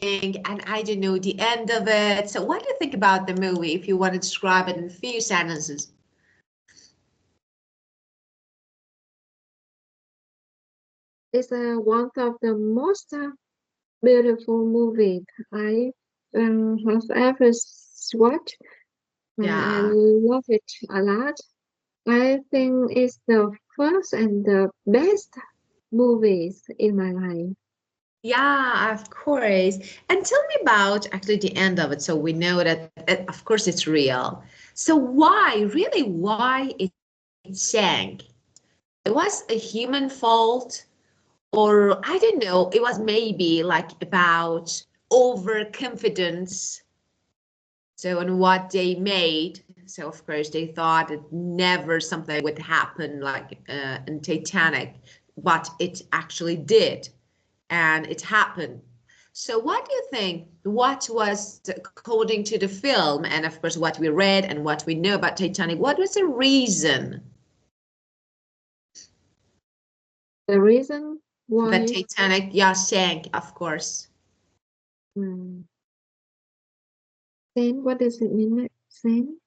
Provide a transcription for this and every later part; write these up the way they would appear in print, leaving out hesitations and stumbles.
and I don't know the end of it. So what do you think about the movie, if you want to describe it in a few sentences? It's one of the most beautiful movies I have ever watched. I Yeah. love it a lot. I think it's the first and the best movies in my life. Yeah, of course. And tell me about actually the end of it. So we know that, of course, it's real. So why, really, why it sank? It was a human fault, or I don't know, it was maybe like about overconfidence. So on what they made. So of course they thought that never something would happen like in Titanic, but it actually did, and it happened. So what do you think? What was, according to the film, and of course what we read and what we know about Titanic, what was the reason The reason that why Titanic, yeah, sank? Of course, um, then what does it mean? Then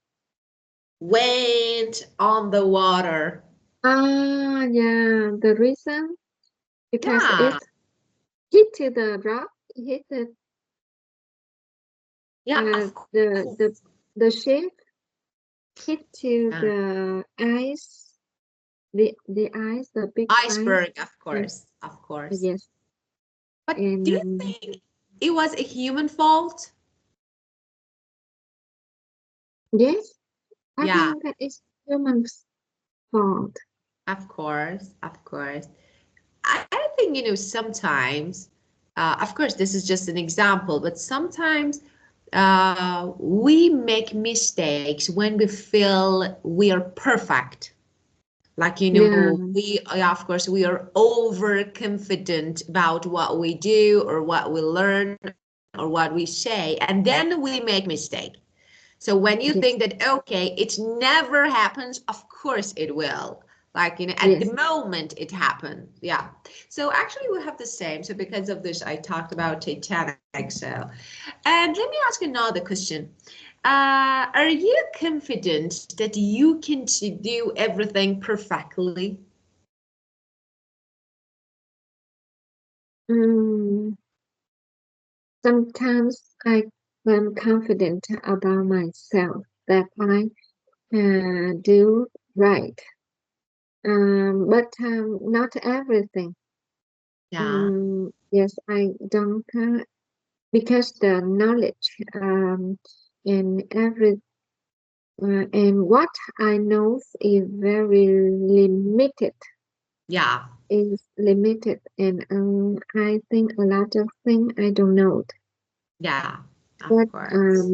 went on the water. yeah, the reason because Yeah, it hit to the rock, hit yeah, of the ship hit to course. the ice, the ice, the big ice. Iceberg, of Uh, course, of course. yes, But and do you think it was a human fault? yes, I Yeah, think that is human's fault. of course, of course. I think, sometimes, of course, this is just an example, but sometimes we make mistakes when we feel we are perfect. Like, Yeah, of course, we are overconfident about what we do or what we learn or what we say, and then we make mistake. So when you yes, think that, okay, it never happens, of course it will. Like, at the yes. moment it happened. Yeah. So actually we have the same. So because of this, I talked about Titanic. So, and let me ask another question. Are you confident that you can do everything perfectly? Mm, sometimes I am confident about myself that I do right, but not everything. Yeah. Yes, I don't because the knowledge and and what I know is very limited. Yeah. Is limited, and I think a lot of things I don't know. Yeah. Of But course.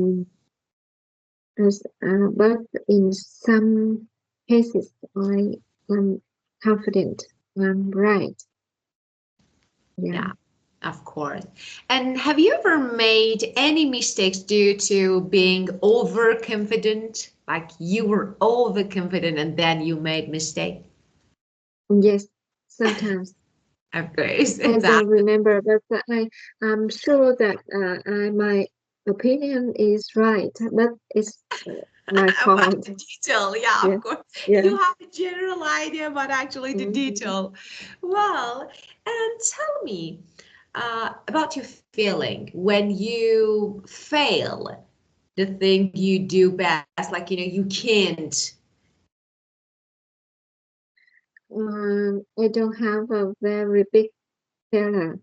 but in some cases, I am confident I'm right. Yeah. Yeah, of course. And have you ever made any mistakes due to being overconfident? Like you were overconfident and then you made mistake? Yes, sometimes Of course, I don't exactly. remember, but I'm sure that my opinion is right, but it's my About fault. the detail, yeah, Yeah, of course. yeah. You have a general idea, but actually the Mhm. detail. Well, and tell me about your feeling when you fail the thing you do best, like, you can't. I don't have a very big failure.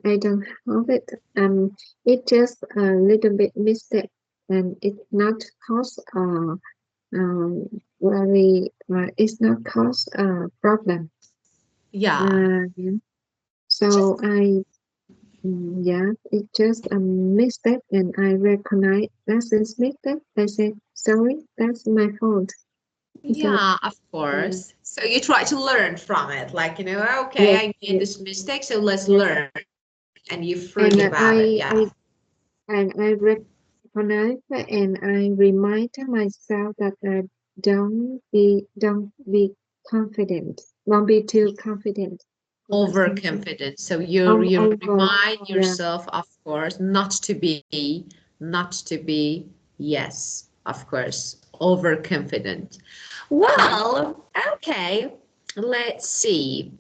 I don't have it. It just a little bit mistake, and it's not cause very. It's not cause a problem. Yeah, Yeah. just So yeah, it's just a mistake, and I recognize that's a mistake. I say sorry, that's my fault. So yeah, of um, course. So you try to learn from it, like, okay, yes, I made yes, this mistake, so let's yes, learn, and you're free and about it. Yeah, I recognize and I remind myself that don't be confident. Don't be too confident. overconfident. So you Over, remind yeah. yourself, of course, not to be, yes, of course, overconfident. Well, okay, let's see.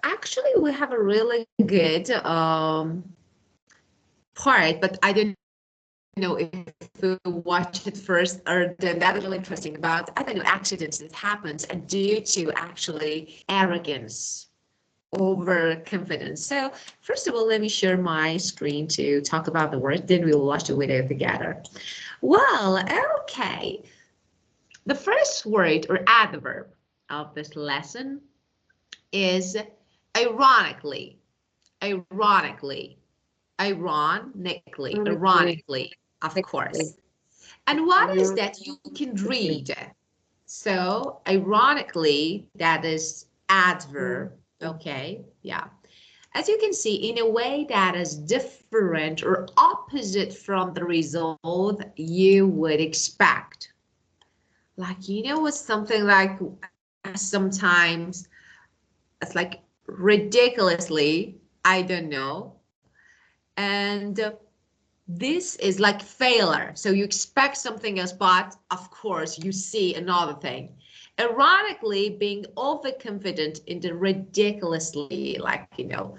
Actually, we have a really good part, but I don't know if we watch it first or then that is really interesting about, I don't know, accidents that happens and due to actually arrogance, overconfidence. So first of all, let me share my screen to talk about the word, then we will watch the video together. Well, okay. The first word or adverb of this lesson is ironically, ironically, ironically, of course. And what is that you can read? So ironically, that is adverb, okay? Yeah. As you can see, in a way that is different or opposite from the result you would expect. Like, you know, what's something like sometimes it's like ridiculously, I don't know. And this is like failure. So you expect something else, but of course you see another thing. Ironically, being overconfident in the ridiculously, like, you know,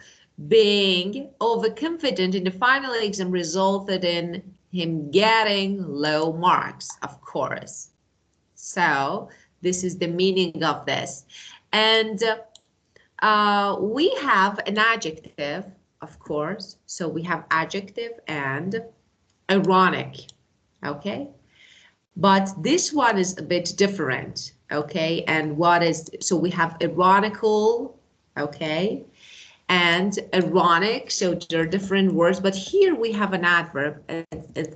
being overconfident in the final exam resulted in him getting low marks, of course. So this is the meaning of this. And we have an adjective, of course. So we have adjective and ironic, okay? But this one is a bit different, okay? And what is, so we have ironical, okay? And ironic, so there are different words, but here we have an adverb. And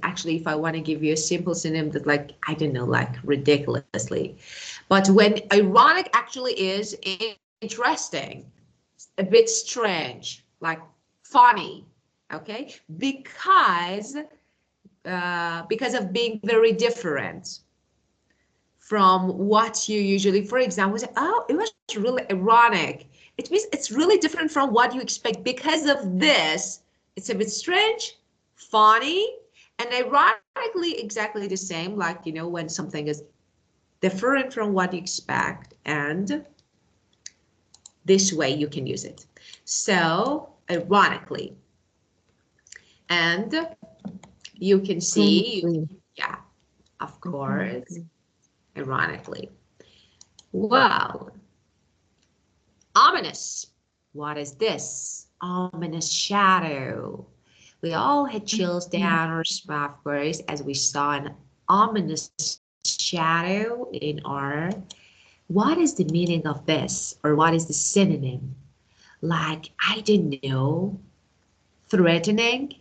actually, if I want to give you a simple synonym that, like, I don't know, like ridiculously. But when ironic actually is interesting, a bit strange, like funny, okay? Because of being very different from what you usually, for example, say, oh, it was really ironic. It means it's really different from what you expect. Because of this, it's a bit strange, funny, and ironically exactly the same, like, you know, when something is different from what you expect, and this way you can use it. So ironically, and you can see, yeah, of course, ironically. Well, ominous. What is this? Ominous shadow. We all had chills down our spine, of course, as we saw an ominous shadow in our. What is the meaning of this? Or what is the synonym? Like, I don't know, threatening?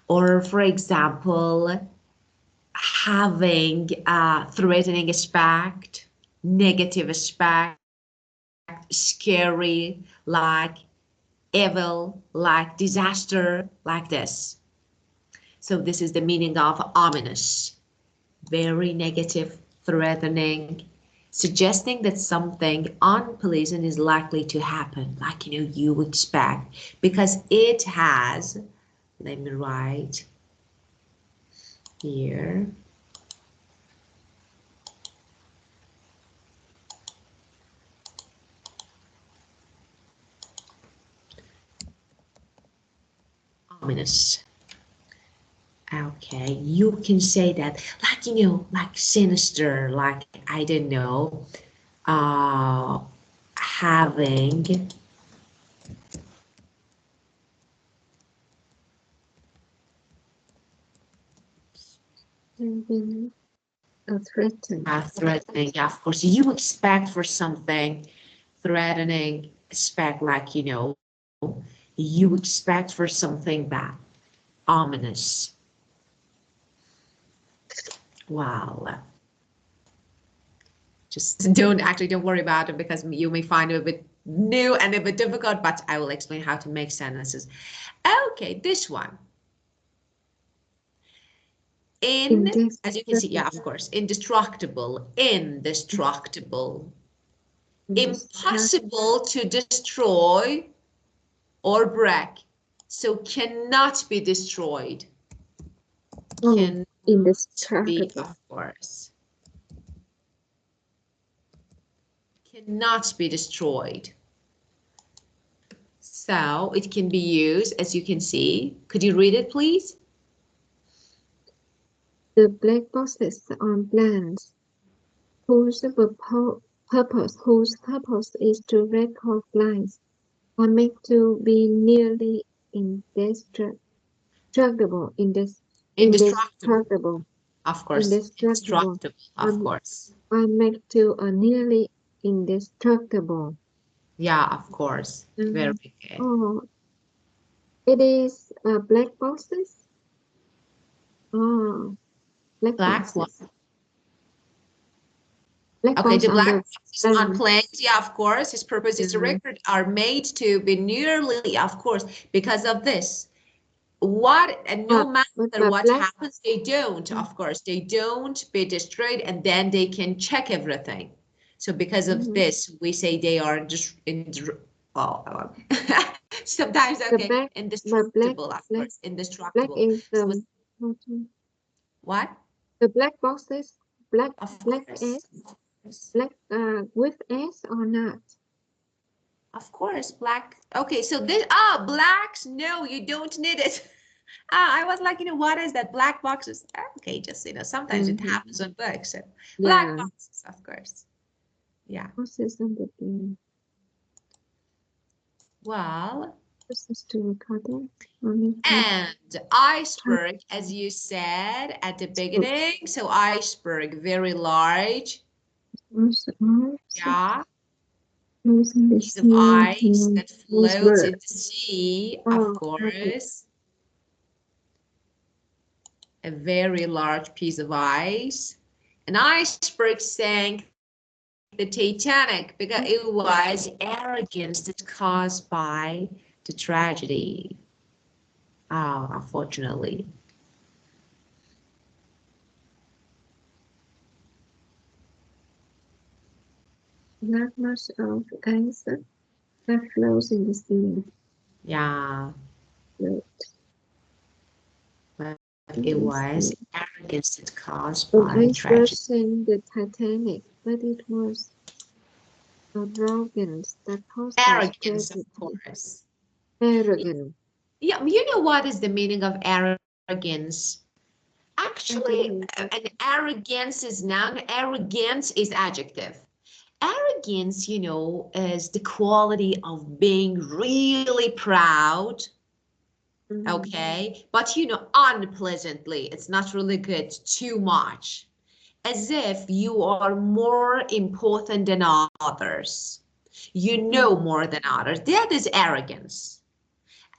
Or, for example, having a threatening aspect, negative aspect, scary, like evil, like disaster, like this. So this is the meaning of ominous, very negative, threatening, suggesting that something unpleasant is likely to happen, like, you know, you expect, because it has, let me write here, ominous. Okay, you can say that, like, you know, like sinister, like, I don't know, having threatening. Yeah, of course, you expect for something threatening, expect, like, you know, you expect for something bad, ominous. Wow. Just don't worry about it, because you may find it a bit new and a bit difficult, but I will explain how to make sentences. Okay, this one. As you can see, yeah, of course, indestructible, indestructible. impossible to destroy or break. So cannot be destroyed. Cannot be, indestructible. of course. Cannot be destroyed. So it can be used, as you can see. Could you read it, please? The black boxes on plants whose purpose is to record flies are made to be nearly indestructible. Indestructible. Of course. Indestructible. Of course. Are made to nearly indestructible. Yeah, of course. Very good. Oh, it is black boxes. Oh, black boxes. Okay, the black boxes on plants, yeah, of course, his purpose is to record, are made to be nearly, of course, because of this. What, and no matter what happens, they don't, of course, they don't be destroyed, and then they can check everything. So because of this, we say they are just sometimes, okay, indestructible, of course, indestructible. Black is what? The black boxes, black S, black with S or not? Of course, black. Okay, so this, blacks, no, you don't need it. I was like, what is that? Black boxes. Okay, just, sometimes it happens on books. So black boxes, of course. Yeah. Well, and iceberg, as you said at the beginning. So iceberg, very large. Yeah. Piece of ice that floats in the sea, of course. A very large piece of ice. An iceberg sank the Titanic because it was arrogance that caused by the tragedy. Oh, unfortunately. Not much of ice that flows in the sea. Yeah. But it was arrogance that caused by tragedy. The Titanic, but it was arrogance that caused arrogance, of course. Arrogant. Yeah, you know what is the meaning of arrogance? Actually, an arrogance is noun, arrogance is adjective. Arrogance, is the quality of being really proud. Okay, but unpleasantly, it's not really good, too much, as if you are more important than others, more than others. That is arrogance.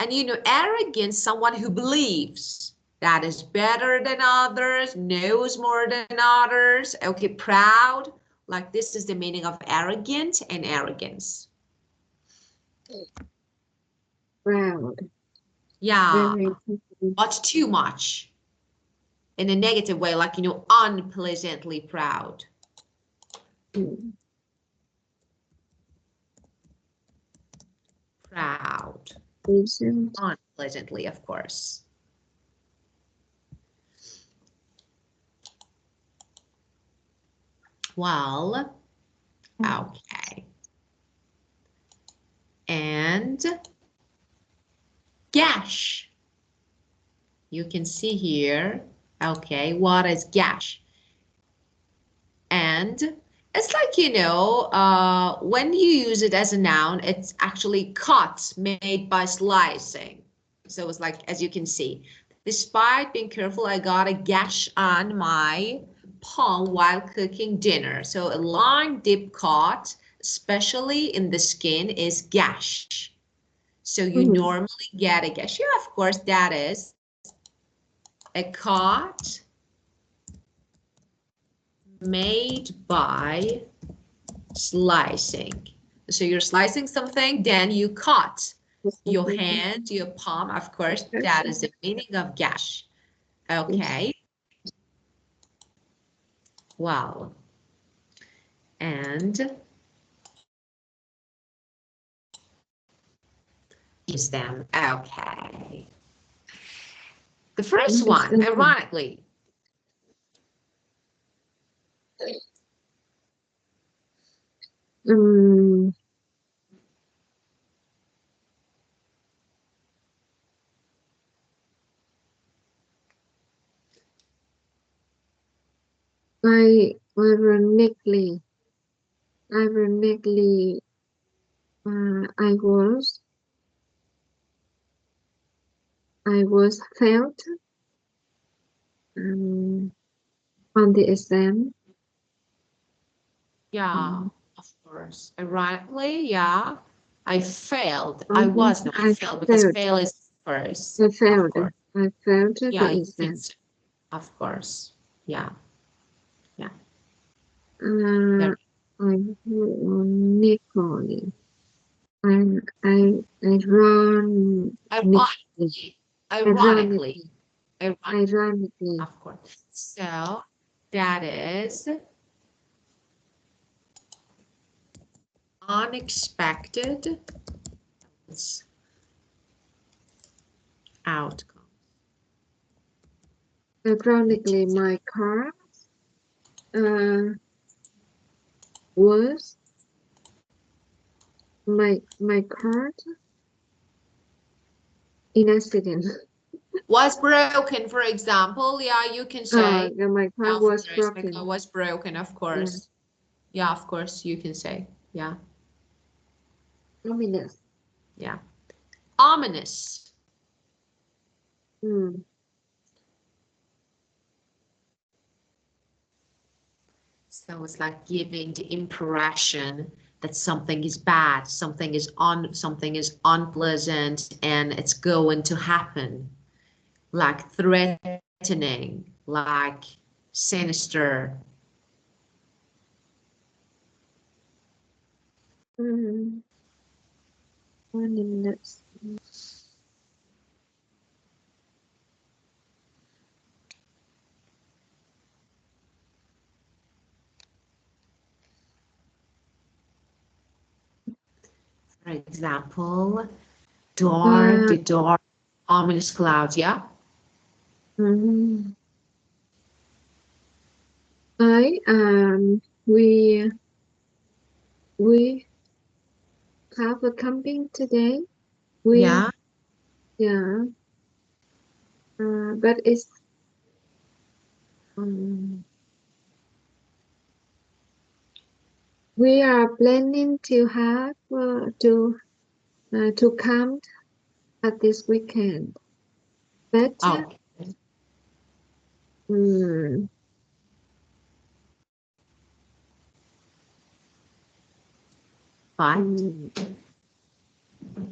And arrogance, someone who believes that is better than others, knows more than others. Okay, proud, like this is the meaning of arrogant and arrogance. Proud. Yeah, but too much. In a negative way, like, unpleasantly proud. Proud. Unpleasantly, of course. Well, okay. And gash. You can see here, okay, what is gash? And it's like, when you use it as a noun, it's actually cut made by slicing. So it's like, as you can see, despite being careful, I got a gash on my palm while cooking dinner. So a long deep cut, especially in the skin, is gash. So you normally get a gash. Yeah, of course, that is a cut made by slicing. So you're slicing something, then you cut your hand, your palm, of course, that is the meaning of gash. Okay. Wow. And use them. Okay. The first one, ironically. Ironically, I was failed on the exam. Yeah, of course. Ironically, yeah. I failed. I failed because fail is first. I failed. Of course. I failed Yeah, the exam. Of course. Yeah. Yeah. Ironically. Ironically. Ironically. Of course. So that is unexpected outcome. Ironically, my car was my car in accident. Was broken, for example. Yeah, you can say. My car was broken. Was broken, of course. Yeah, of course, you can say. Yeah. Ominous. Yeah. Ominous. So it's like giving the impression that something is bad, something is unpleasant, and it's going to happen. Like threatening, like sinister. Ominous. For example, dark, ominous clouds, yeah? We have a camping today. Yeah. But it's we are planning to have to camp at this weekend. But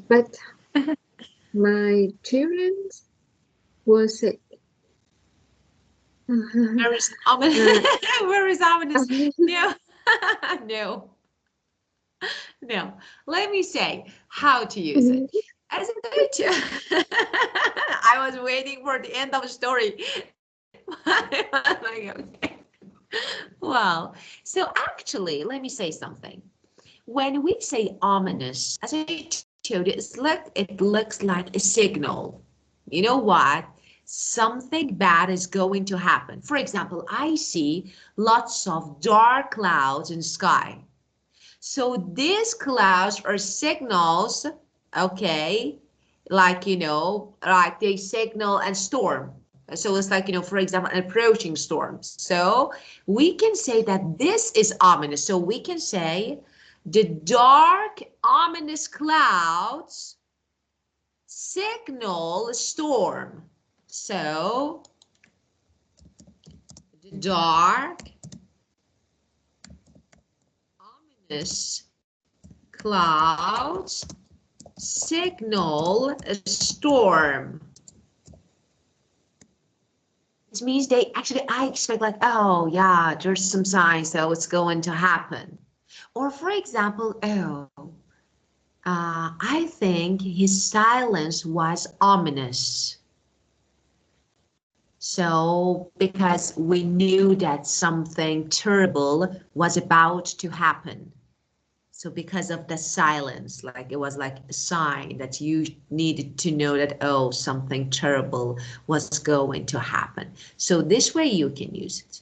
but my children were sick. Where is ominous? Where is ominous? No, no, no. Let me say how to use it. As I was waiting for the end of the story. Like, okay. Well, so actually, let me say something. When we say ominous, as I told you, it looks like a signal. You know what? Something bad is going to happen. For example, I see lots of dark clouds in the sky. So these clouds are signals, okay, like, like they signal a storm. So it's like, for example, an approaching storm. So we can say that this is ominous. So we can say the dark, ominous clouds signal a storm. So the dark, ominous clouds signal a storm. It means I expect like, oh yeah, there's some signs that it's going to happen. Or for example, I think his silence was ominous. So because we knew that something terrible was about to happen. So because of the silence, like it was like a sign that you needed to know that, oh, something terrible was going to happen. So this way you can use it.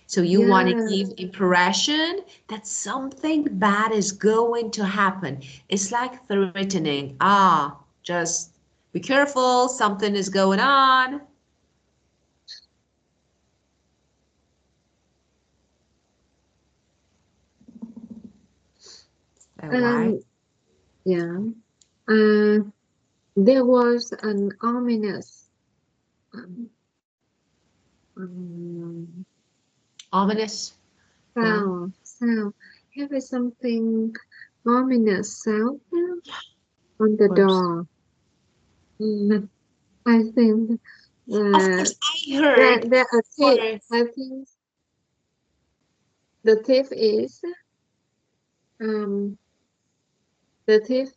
So you want to Yeah. give impression that something bad is going to happen. It's like threatening. Ah, just be careful, something is going on. So why? Yeah. There was an ominous um, um, Ominous. Yeah, sound. Have something ominous sound on of the course. door. Mm, I think Of uh, course, I heard. that a Of thief. course. I think the thief is um the thief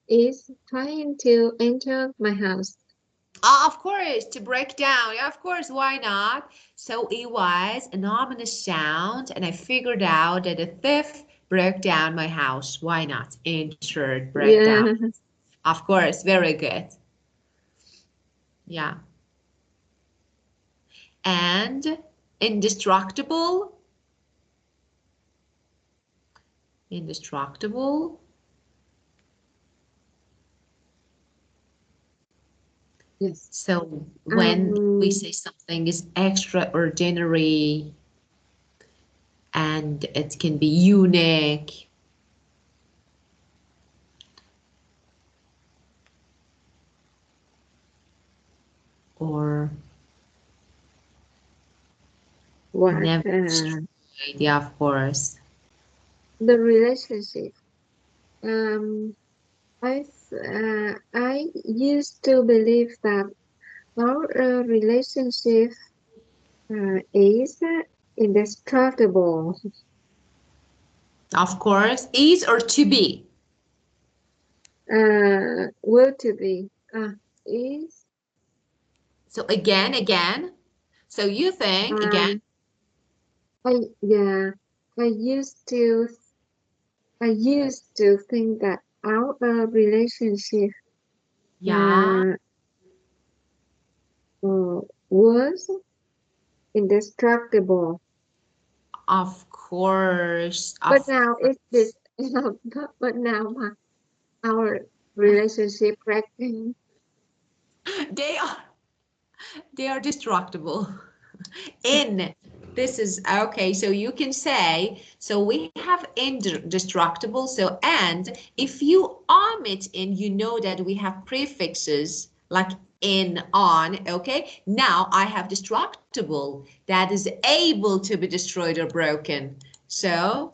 is trying to enter my house. Ah, of course, to break down. Yeah, of course, why not? So it was an ominous sound, and I figured out that a thief broke down my house. Why not? Entered, broke down. Yeah. Of course, very good. Yeah. And indestructible. Indestructible. Yes. So when we Um. say something is extraordinary and it can be unique, or What? never destroyed, yeah, of course. The relationship. I used to believe that our relationship is indestructible. Of course, is or to be. Will to be is So again. So you think again, um yeah I used to think that our relationship yeah, uh, was indestructible, of course, but of now it's this. course. But now our relationship wrecking. They are they are destructible. In this is okay, so you can say, so we have indestructible, so and if you omit in, you know that we have prefixes like in, on, okay? Now I have destructible, that is able to be destroyed or broken. So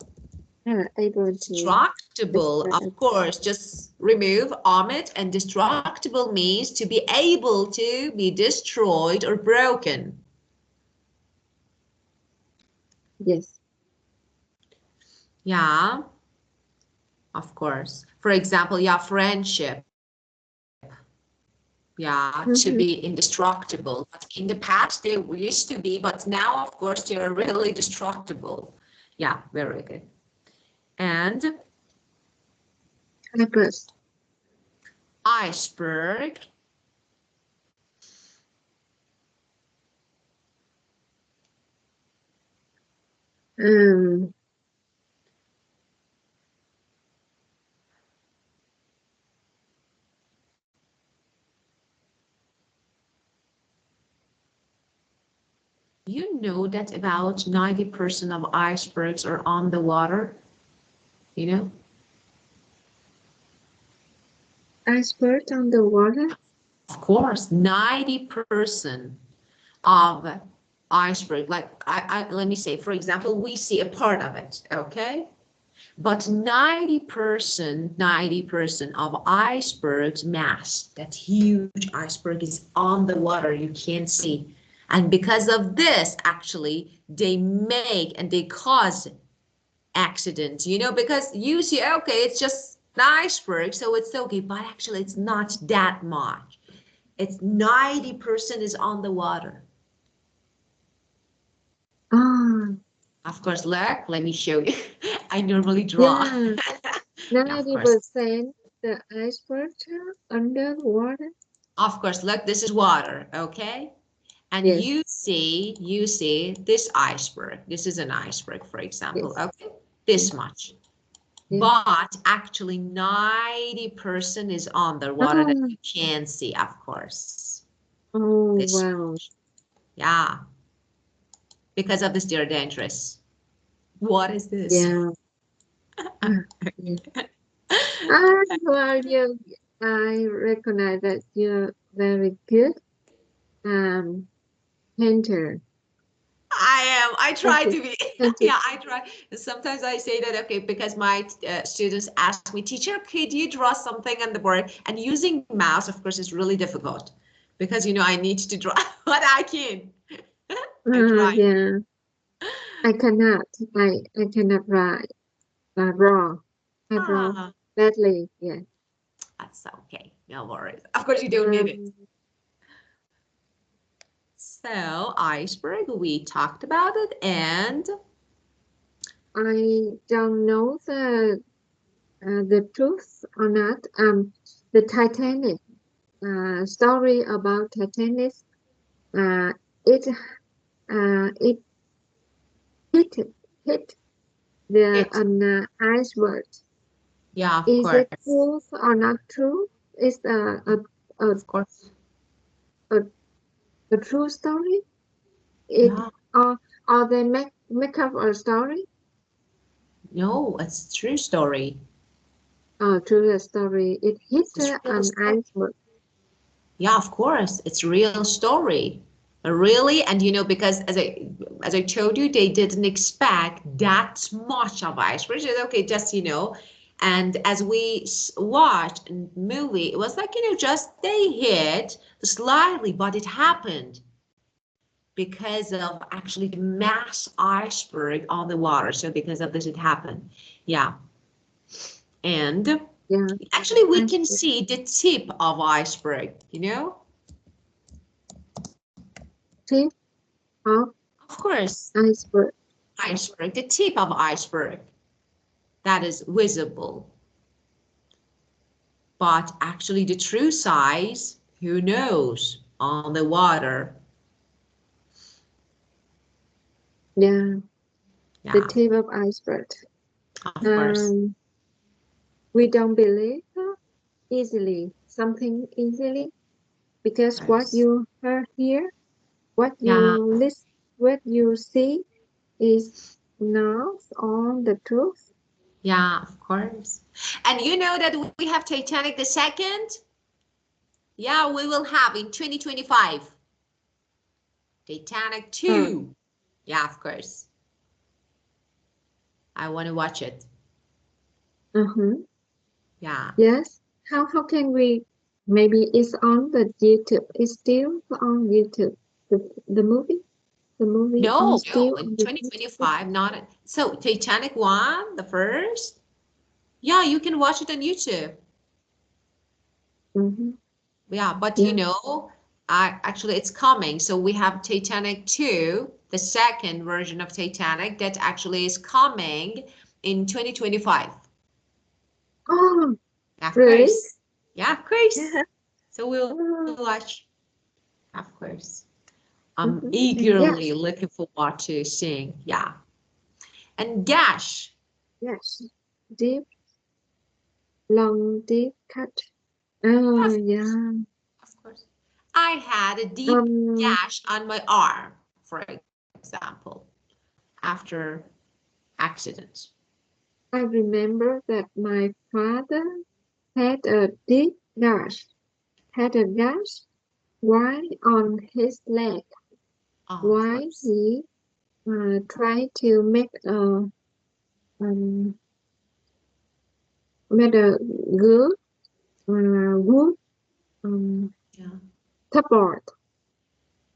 Able to destructible, of describe. course, just remove, omit, and destructible means to be able to be destroyed or broken. Yes. Yeah, of course. For example, yeah, friendship. Yeah, to Mhm. be indestructible. But in the past, they used to be, but now, of course, they are really destructible. Yeah, very good. And Cyprus. iceberg. Um, You know that about 90% of icebergs are on the water, you know? iceberg on the water. Of course, 90% of iceberg, like let me say, for example, we see a part of it, okay? But 90% of iceberg's mass, that huge iceberg, is on the water, you can't see. And because of this, actually, they make and they cause accidents, you know, because you see, okay, it's just an iceberg, so it's okay, but actually it's not that much. It's 90% is on the water. Ah, Of course, look, let me show you. I normally draw. Yeah, Yeah, of course. 90% the iceberg under water. Of course, look, this is water, okay? And Yes, you see this iceberg. This is an iceberg, for example, yes, okay? This yes, much. yes. But actually 90% is underwater that Oh, you can see, of course. oh, This wow. much. Yeah, because of this, they're dangerous. What is this? Yeah. Yeah. Ah, well, I recognize that you're very good painter. I am. I try Painted, to be. painted. Yeah, I try. Sometimes I say that, okay, because my students ask me, teacher, could you draw something on the board? And using mouse, of course, is really difficult because, I need to draw what I can. I try. Yeah, I cannot. I cannot write. Draw. I draw Ah, badly. Yeah. that's okay. No worries. Of course, you don't need it. Um, So, iceberg, we talked about it. And I don't know the truth or not. The Titanic story about Titanic. Uh, it hit hit the it, iceberg. yeah, of Is course. it true or not true? Is a, Of course. a, a true story? It Yeah. or they make up a story? No, it's a true story. True story. It hit It's a real an story. iceberg. Yeah, of course, it's a real story. Really, and because as I told you, they didn't expect that much of iceberg. Okay, just and as we watched in the movie, it was like just they hit slightly, but it happened because of actually the mass iceberg on the water. So because of this, it happened. Yeah, and Yeah, actually we can iceberg. see the tip of iceberg. Tip of Of course. iceberg. Iceberg, the tip of iceberg that is visible. But actually the true size, who knows, on the water. Yeah, the Yeah, tip of iceberg. of course. Um, we don't believe easily something easily because Of what course. you hear, what Yeah, you listen, what you see is not all the truth. yeah, of course. And you know that we have Titanic the second? Yeah, we will have in 2025. Titanic Uh, 2. Yeah, of course. I want to watch it. uh-huh. Yeah. Yes. How can we? Maybe it's on the YouTube. It's still on YouTube. The movie. The movie on No, still in on the YouTube. 2025, not so Titanic 1, the first. Yeah, you can watch it on YouTube. Mm-hmm. Yeah, but Yeah. actually it's coming. So we have Titanic 2, the second version of Titanic that actually is coming in 2025. Oh, Of really? course. Yeah, of course. Yeah. So we'll Oh, watch. Of course. I'm mm-hmm. eagerly Yes. looking forward to seeing. Yeah. And gosh, Yes. Deep, long, deep cut. yeah, Oh, yeah. of course. I had a deep Um, gash on my arm, for example, after accident. I remember that my father had a deep gash, had a gash right on his leg Oh, of while course. he tried to um, made a good wood um, Yeah. cupboard.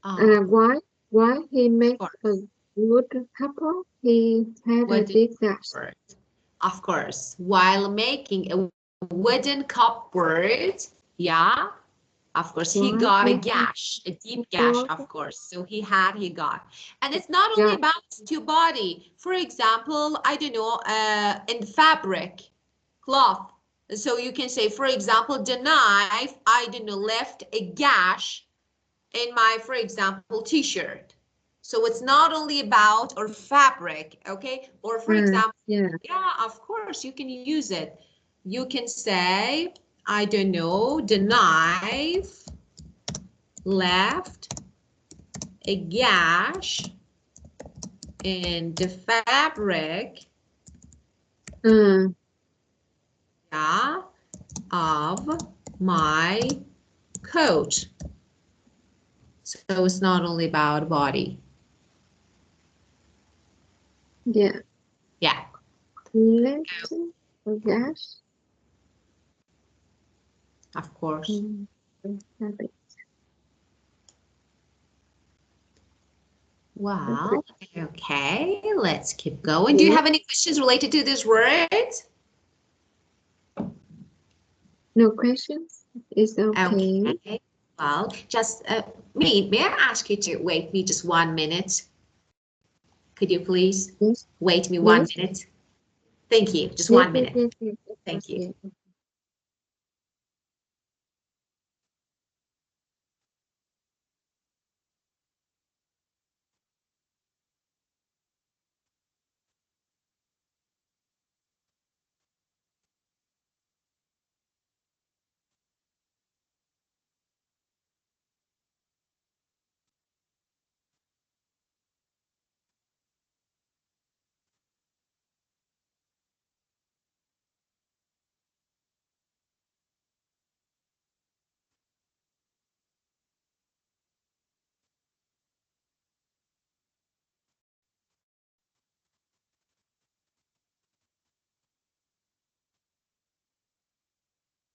Oh, Why he of made a course. wood cupboard, he had a Wooden deep gash. cupboard. Of course. While making a wooden cupboard, yeah, Of course, he What? got a gash, a deep gash, What? of course. So he got. And it's not only Yeah. about to body. For example, I don't know, in fabric, cloth. So you can say, for example, the knife, I don't know, left a gash in my, for example, t-shirt. So it's not only about or fabric, okay? Or for example, Yeah. yeah, of course, you can use it. You can say, I don't know, the knife left a gash in the fabric, Uh, yeah, of my coat. So it's not only about body. yeah. Yeah. Left a gash. Of course. Fabric. Well, okay, let's keep going. Do you Yeah. have any questions related to this word? No questions? It's okay. Okay. Well, just may I ask you to wait me just 1 minute? Could you please Yes. wait me 1 Yes. minute? Thank you. Just Yes. 1 Yes. minute. Yes. Yes. Of Thank course, you. yes.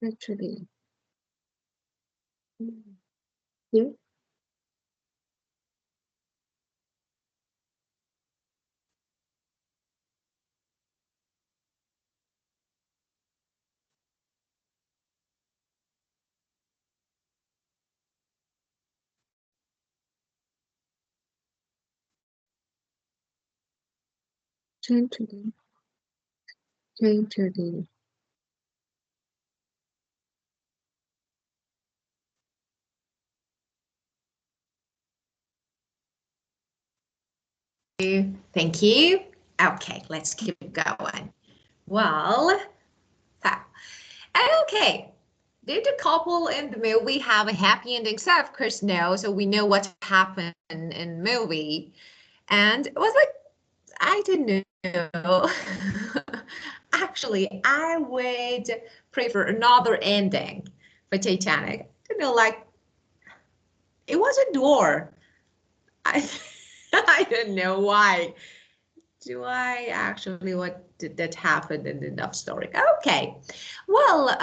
Actually. Yeah. Gently. Gently. Thank you. Okay, let's keep going. Well, okay. Did the couple in the movie have a happy ending? So of course no. So we know what happened in the movie, and it was like I don't know. Actually, I would prefer another ending for Titanic. I don't know, like it was a door. I I don't know why. Do I actually what did that happen in the love story? Okay. Well,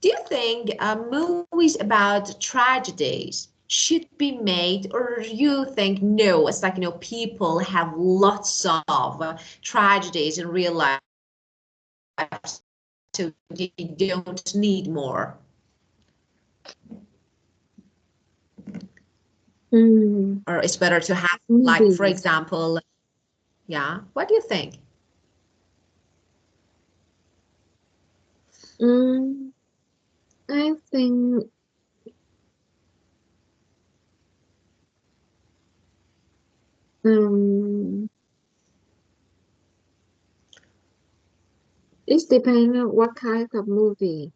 do you think movies about tragedies should be made, or you think no? It's like, people have lots of tragedies in real life, so they don't need more. Or it's better to have, like, for Movies. example, yeah. What do you think? Mm, I think it depends on what kind of movie.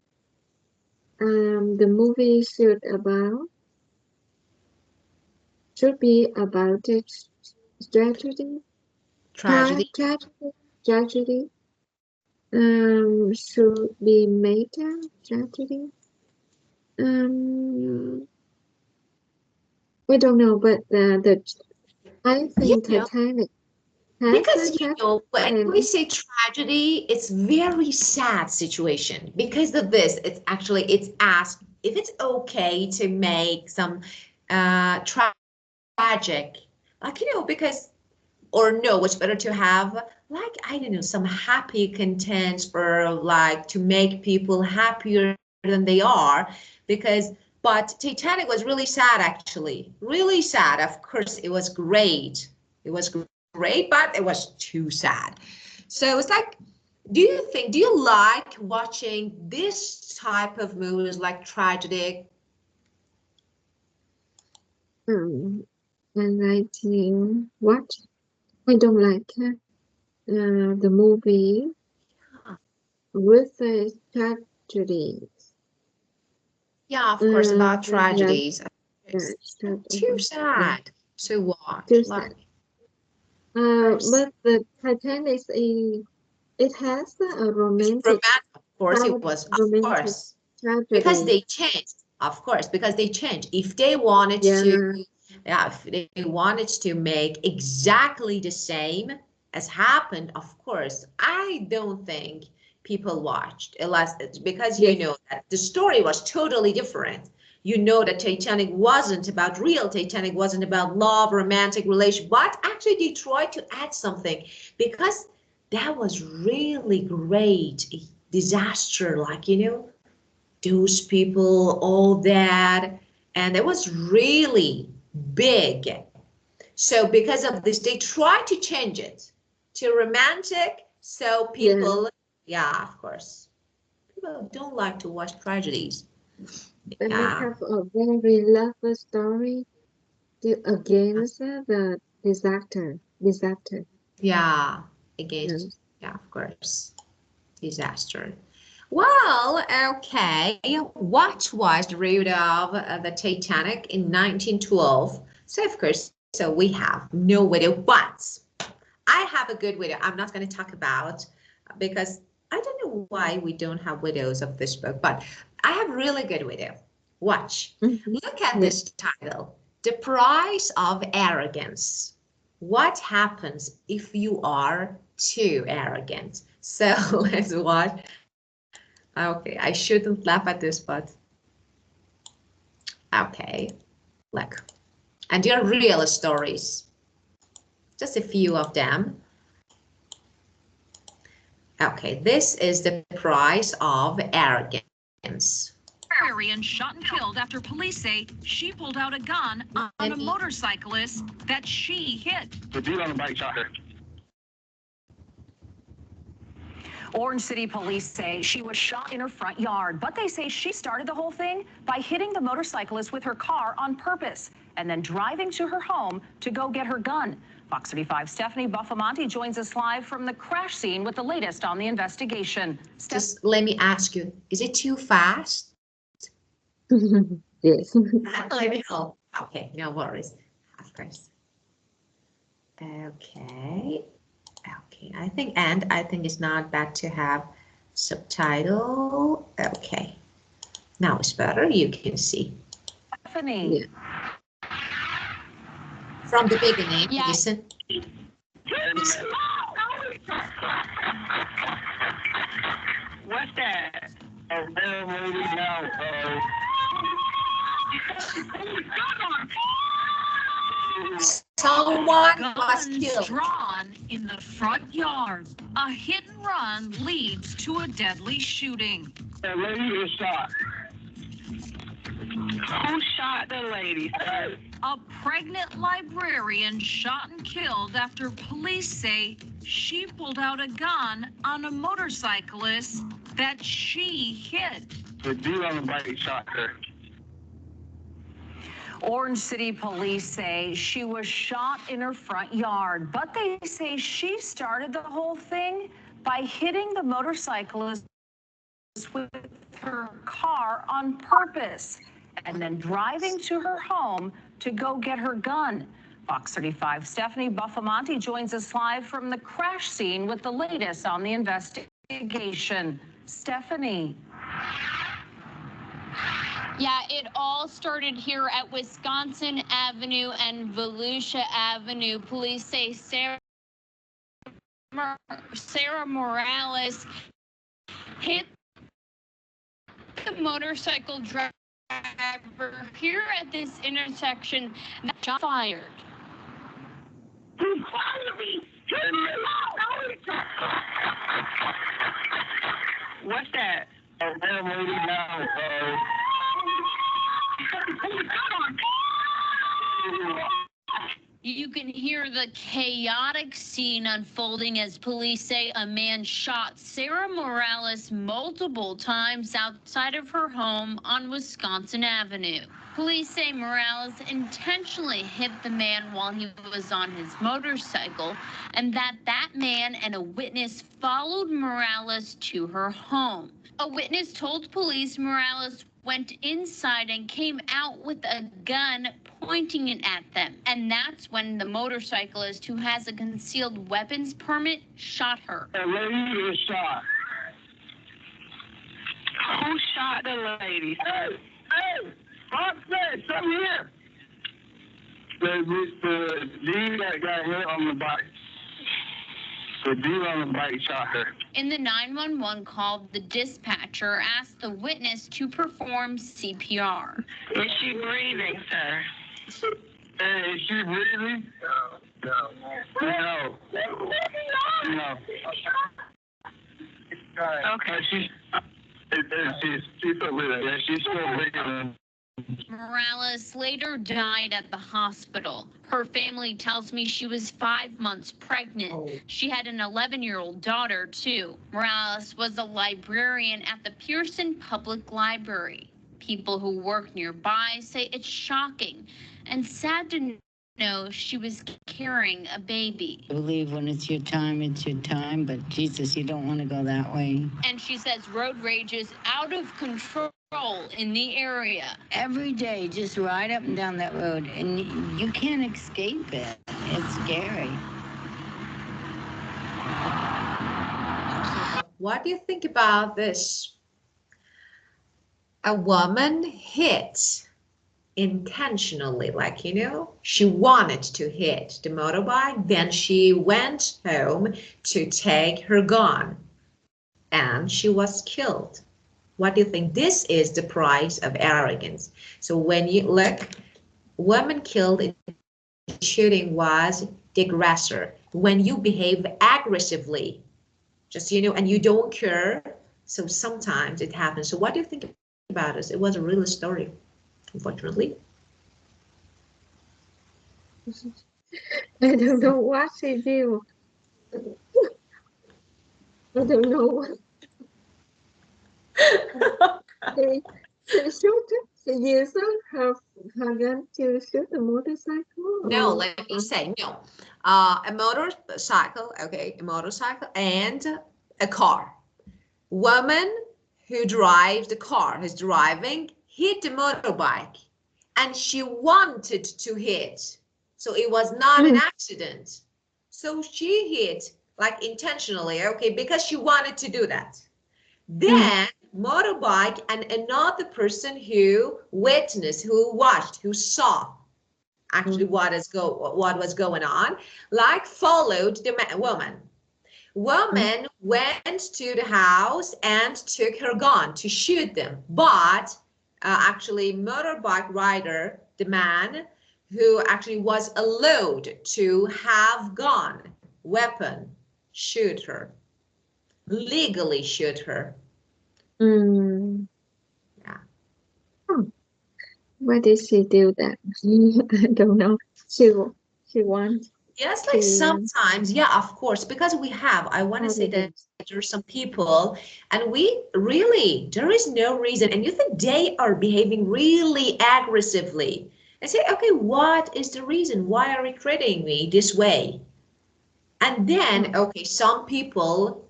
The movie should be about it tragedy, Tragedy? tragedy. Should be meta tragedy. Um, I don't know, but I You think know, Titanic has a because tragedy when we ending. say tragedy, it's very sad situation. Because of this, it's asked if it's okay to make some tragic, like, because, or no, it's better to have, like, I don't know, some happy contents, or like to make people happier than they are. Because But Titanic was really sad, actually. Really sad. Of course, it was great. It was great, but it was too sad. So it's like, do you like watching this type of movies like tragedy? I like to watch. I don't like the movie with the tragedies. Yeah, of course, about Yeah, tragedies. It's yeah, too sad to watch. too Like, sad. But the Titanic is it has a romantic, romantic, of course, it was, of romantic course, because tragedy. they changed. Of course, because they changed. If they wanted Yeah, to, yeah, if they wanted to make exactly the same as happened, of course, I don't think people watched unless it's because you yes, know that the story was totally different. You know that Titanic wasn't about real Titanic, wasn't about love, romantic relation, but actually they tried to add something because that was really great disaster, like, you know, those people, all that, and it was really big. So because of this, they tried to change it to romantic, so yeah. people, yeah, of course, people don't like to watch tragedies. And it Yeah, have a very lovely story against the disaster. yeah, against, Yes. yeah, of course, disaster. Well, okay. What was the route of the Titanic in 1912? So, of course, so we have no widow, but I have a good widow. I'm not going to talk about because I don't know why we don't have widows of this book, but I have really good widow. Watch. Mhm. Look at Yeah. this title. The Price of Arrogance. What happens if you are too arrogant? So let's watch. Okay, I shouldn't laugh at this, but okay, look. And they are real stories, just a few of them. Okay, this is the price of arrogance. And shot and killed after police say she pulled out a gun on a motorcyclist that she hit. The dude on the bike shot her. Orange City police say she was shot in her front yard, but they say she started the whole thing by hitting the motorcyclist with her car on purpose and then driving to her home to go get her gun. Fox 35 Stephanie Buffamonte joins us live from the crash scene with the latest on the investigation. Just let me ask you, is it too fast? Yes. Let me know. Okay, no worries. Of course. Okay. Okay, I think it's not bad to have subtitle. Okay. Now it's better. You can see. Stephanie. Yeah. From the beginning, Yeah. listen. What's that? A real movie now, Someone was Guns killed. drawn in the front yard. A hit and run leads to a deadly shooting. The lady is shot. Who shot the lady? A pregnant librarian shot and killed after police say she pulled out a gun on a motorcyclist that she hit. The dude on the bike shot her. Orange City police say she was shot in her front yard, but they say she started the whole thing by hitting the motorcyclist with her car on purpose and then driving to her home to go get her gun. Fox 35 Stephanie Buffamonte joins us live from the crash scene with the latest on the investigation. Stephanie. Yeah, it all started here at Wisconsin Avenue and Volusia Avenue. Police say Sarah Morales hit the motorcycle driver here at this intersection. Shot fired. What's that? A real movie now, Picture the chaotic scene unfolding as police say a man shot Sarah Morales multiple times outside of her home on Wisconsin Avenue. Police say Morales intentionally hit the man while he was on his motorcycle, and that man and a witness followed Morales to her home. A witness told police Morales went inside and came out with a gun pointing it at them. And that's when the motorcyclist, who has a concealed weapons permit, shot her. The lady is shot. Who shot the lady? Hey, Fox said, come here. The dude that got hit on the bike. The dude on the bike shot her. In the 911 call, the dispatcher asked the witness to perform CPR. Is she breathing, sir? Hey, is she breathing? No. Okay. She's still breathing. Yeah, she's still breathing. Morales later died at the hospital. Her family tells me she was 5 months pregnant. She had an 11-year-old daughter, too. Morales was a librarian at the Pearson Public Library. People who work nearby say it's shocking and sad to know she was carrying a baby. I believe when it's your time, but Jesus, you don't want to go that way. And she says road rage is out of control in the area. Every day, just ride up and down that road, and you can't escape it. It's scary. What do you think about this? A woman hit intentionally, like, you know, she wanted to hit the motorbike, then she went home to take her gun, and she was killed. What do you think? This is the price of arrogance. So when you look, woman killed in shooting was the aggressor. When you behave aggressively, just, you know, and you don't care, so sometimes it happens. So what do you think about this? It was a real story, unfortunately. I don't know what she do. I don't know what. She used her gun to shoot the motorcycle? No, or- let me say, no. A motorcycle, okay, a motorcycle and a car. Woman who drives the car, who's driving, hit the motorbike, and she wanted to hit. So it was not an accident. So she hit like intentionally, okay, because she wanted to do that. Then motorbike and another person who witnessed, who watched, who saw actually what was going on, like followed the woman. Woman went to the house and took her gun to shoot them, but actually motorbike rider, the man who actually was allowed to have gun, weapon, shoot her, legally shoot her. Yeah. Why did she do that? I don't know. She wants. Yes, like sometimes, yeah, of course, because we have, I want to say that there are some people and we really, there is no reason, and you think they are behaving really aggressively and say, okay, what is the reason? Why are you treating me this way? And then, okay, some people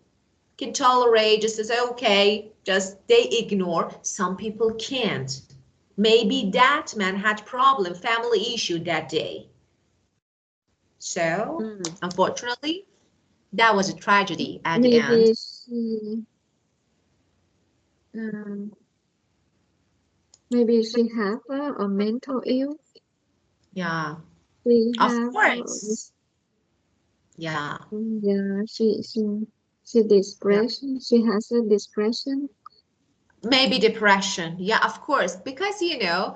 can tolerate, just as okay, just they ignore. Some people can't. Maybe that man had problem, family issue that day. So, unfortunately, that was a tragedy at the end. Maybe she have a mental ill. Yeah, Of course. Yeah. Yeah, she depression. She has a depression. Maybe depression. Yeah, of course, because you know,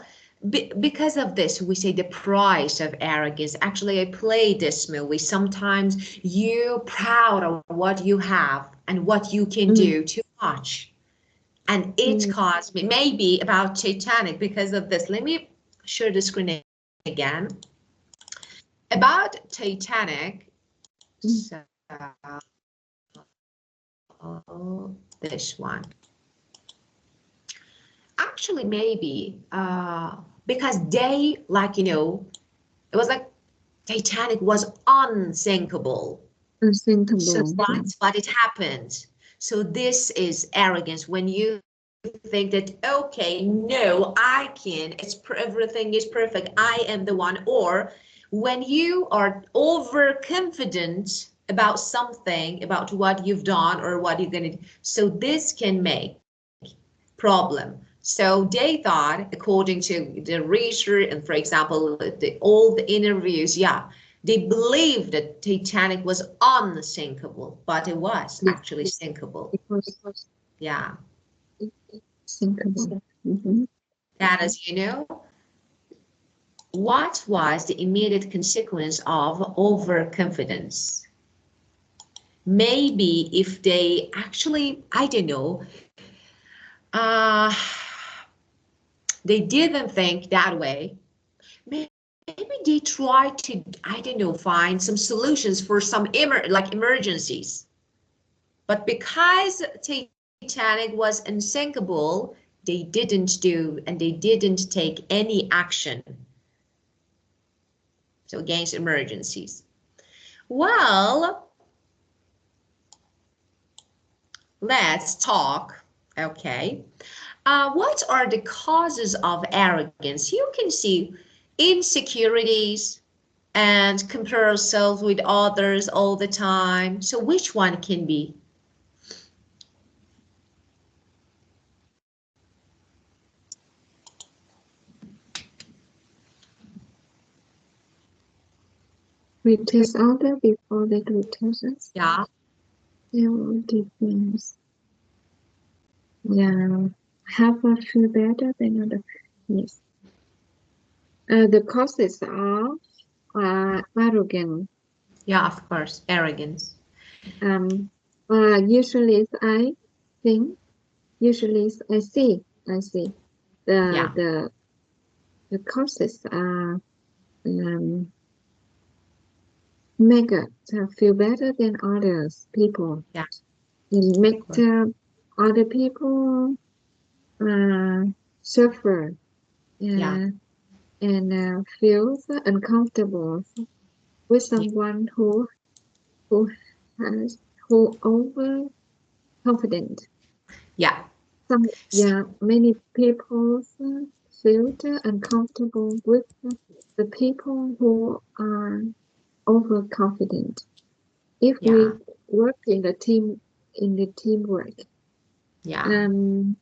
because of this, we say the price of arrogance. Actually, I play this movie. Sometimes you're proud of what you have and what you can do too much. And it caused me, maybe about Titanic, because of this. Let me share the screen again. About Titanic, so this one. Actually, maybe because they, like, you know, it was like Titanic was unsinkable. Unsinkable. So that's what it happened. So this is arrogance when you think that, okay, no, I can, everything is perfect, I am the one. Or when you are overconfident about something, about what you've done or what you're gonna do. So this can make problem. So they thought, according to the research and, for example, all the interviews, yeah, they believed that Titanic was unsinkable, but it was actually sinkable. Yeah. Sinkable. That is, you know, what was the immediate consequence of overconfidence? Maybe if they actually, I don't know, they didn't think that way. Maybe they try to, I don't know, find some solutions for some emergencies. But because Titanic was unsinkable, they didn't do and they didn't take any action. So against emergencies. Well, let's talk. Okay. What are the causes of arrogance? You can see insecurities and compare ourselves with others all the time. So which one can be? We test other before they do test us. Yeah. There will difference. Yeah. Have a feel better than other. Yes. The causes of arrogance. Yeah, of course, arrogance. Usually I think. Usually I see. The causes are make us feel better than others people. Yeah. It make other people suffer. Yeah. And feels uncomfortable with someone who overconfident. Yeah. Many people feel uncomfortable with the people who are overconfident. If we work in the teamwork. Yeah. Mhm.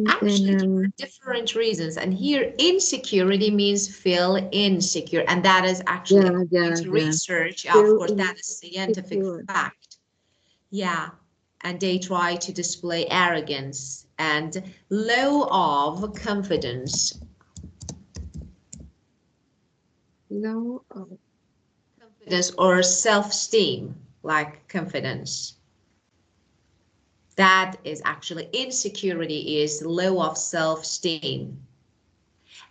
Actually, for different reasons. And here, insecurity means feel insecure. And that is actually according to research. Of course, that is scientific fact. Yeah. And they try to display arrogance and low of confidence. Low of confidence or self-esteem, like confidence. That is actually insecurity, is low of self-esteem.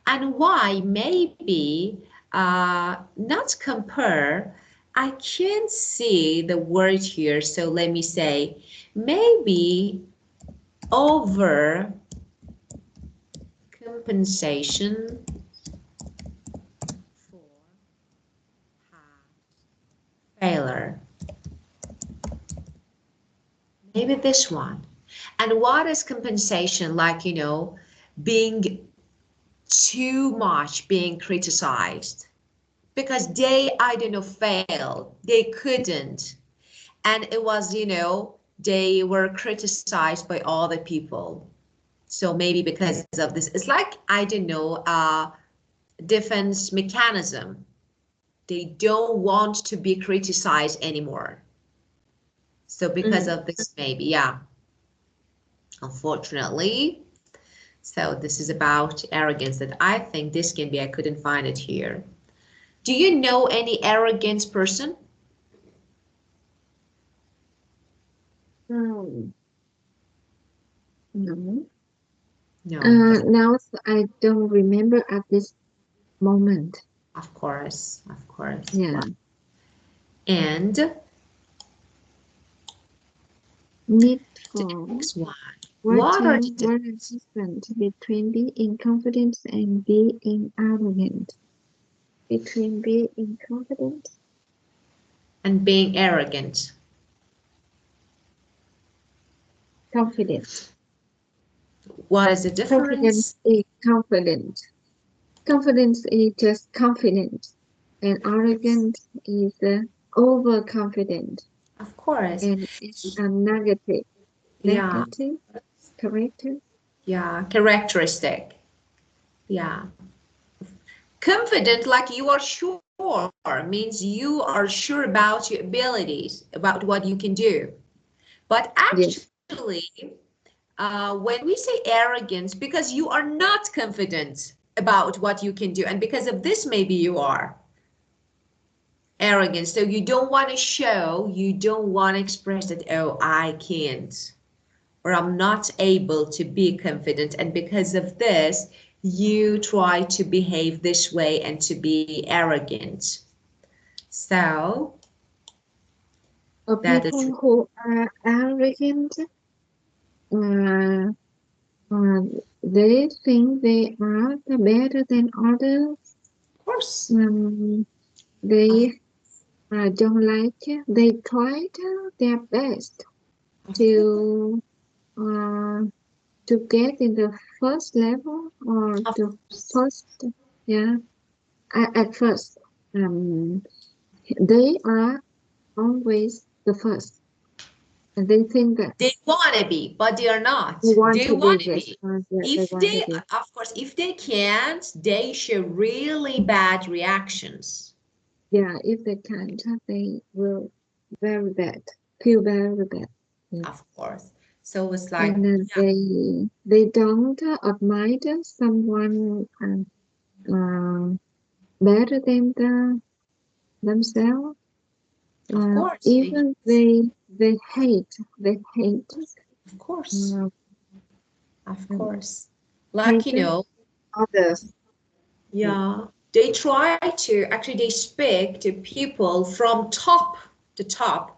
And why? Maybe not compare. I can't see the word here, so let me say maybe over compensation for failure. Maybe this one. And what is compensation? Like, you know, being too much being criticized because they, I don't know, failed. They couldn't. And it was, you know, they were criticized by all the people. So maybe because of this, it's like, I don't know, defense mechanism. They don't want to be criticized anymore. So because of this, maybe, yeah. Unfortunately. So this is about arrogance that I think this can be, I couldn't find it here. Do you know any arrogant person? No. No. Now I don't remember at this moment. Of course, of course. Yeah. Wow. And Need the for next one. what What are is the difference between being confident and being arrogant? Between being confident, and being arrogant? confident. What is the Confidence difference? is confident. Confidence is just confident, and arrogant is overconfident, Of course. and it's a negative Yeah, character. yeah, characteristic. Yeah. Confident, like you are sure, means you are sure about your abilities, about what you can do. But Yes, actually, when we say arrogance, because you are not confident about what you can do, and because of this, maybe you are arrogant. So you don't want to show, you don't want to express that, oh, I can't, or I'm not able to be confident. And because of this, you try to behave this way and to be arrogant. So that is, people who are arrogant, uh, uh, they think they are better than others. of course, They don't like it. They tried their best of course, to uh, to get in the first level or of the course. first, yeah. At first, they are always the first, and they think that They want to be, but they are they not. want They to be want to this. be. Yeah, they If want to they, be. of course, if they can't, they show really bad reactions. Yeah, if they can't, they will very bad, feel very bad. Yeah. Of course. So it's like, And yeah, they don't admire someone better than themselves. of course, Even they hate of course, uh, of um, course. Like, hate others. Yeah. yeah, they try to, actually, they speak to people from top to top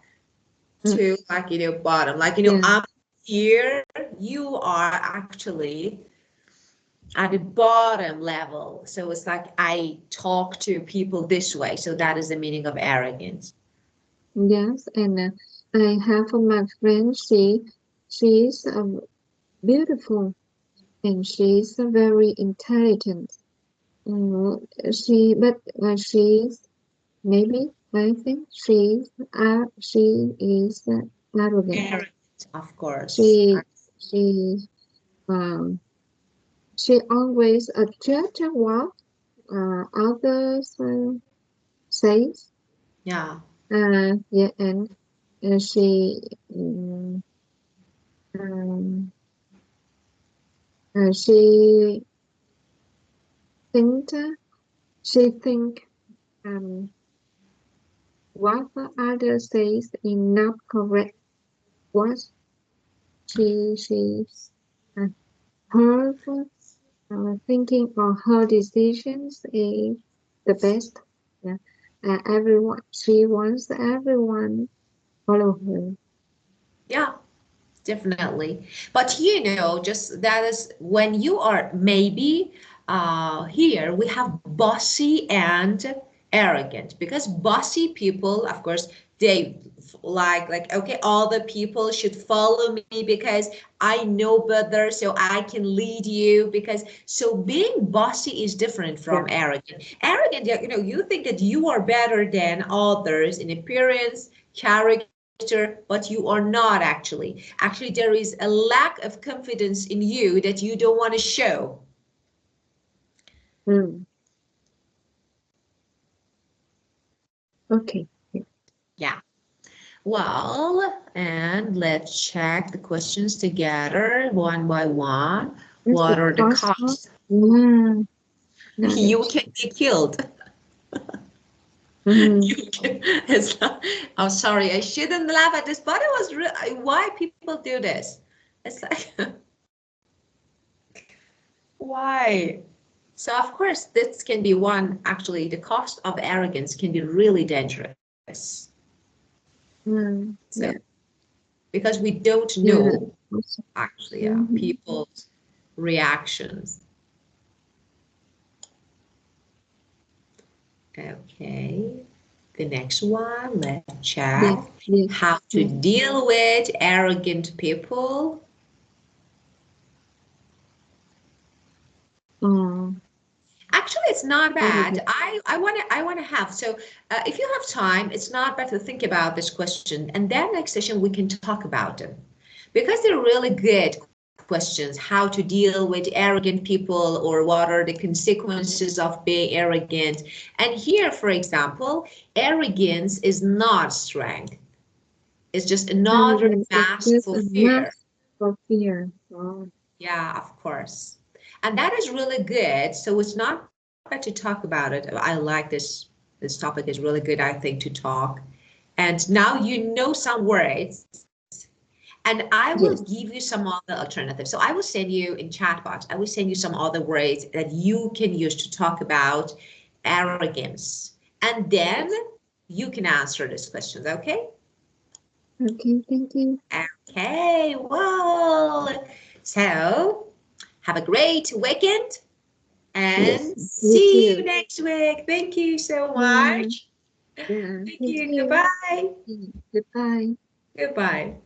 Mm, to, like, bottom. Like, yeah. I'm here, you are actually at the bottom level. So it's like I talk to people this way. So that is the meaning of arrogance. Yes, and I have my friend. She's beautiful and she's very intelligent. She's maybe I think she is arrogant. Arrogant, of course. She she um she always judge what others says. Yeah, Yeah, and she um, um, she think she think um what the other says is not correct. What she uh, her thinking or her decisions is the best. Yeah. Everyone she wants everyone follow her. yeah, definitely. But just that is when you are maybe here we have bossy and arrogant, because bossy people, of course, they like okay, all the people should follow me because I know better, so I can lead you. Because so being bossy is different Yeah. from arrogant. Arrogant, you think that you are better than others in appearance, character, but you are not actually. Actually, there is a lack of confidence in you that you don't want to show. Mm. Okay. Yeah. Yeah. Well, and let's check the questions together one by one. That's What the are the first one. costs? Yeah. You Knowledge. can be killed. Mm. It's not, I'm sorry, I shouldn't laugh at this, but it was why people do this. It's like, why? So of course, this can be one, actually, the cost of arrogance can be really dangerous. So, Yeah. because we don't Yeah. know, Also. actually, Mhm. people's reactions. Okay, the next one, let's check. Yes. How to deal with arrogant people. Oh. Actually, it's not bad. Arrogant. I wanna have, so if you have time, it's not bad to think about this question, and then next session we can talk about them, because they're really good questions. How to deal with arrogant people, or what are the consequences of being arrogant. And here, for example, arrogance is not strength. It's just another Arrogance is mask just for a fear. mask for fear. Oh. Yeah, of course. And that is really good. So it's not bad to talk about it. I like this topic is really good, I think, to talk. And now you know some words. And I will Yes. give you some other alternatives. So I will send you in chat box, I will send you some other words that you can use to talk about arrogance. And then you can answer these questions, okay? Okay, thank you. Okay, well, so have a great weekend Yes, and you see you too. next week. Thank you so Yeah. much. Yeah. Thank Thank you. you. Goodbye. Goodbye. Goodbye.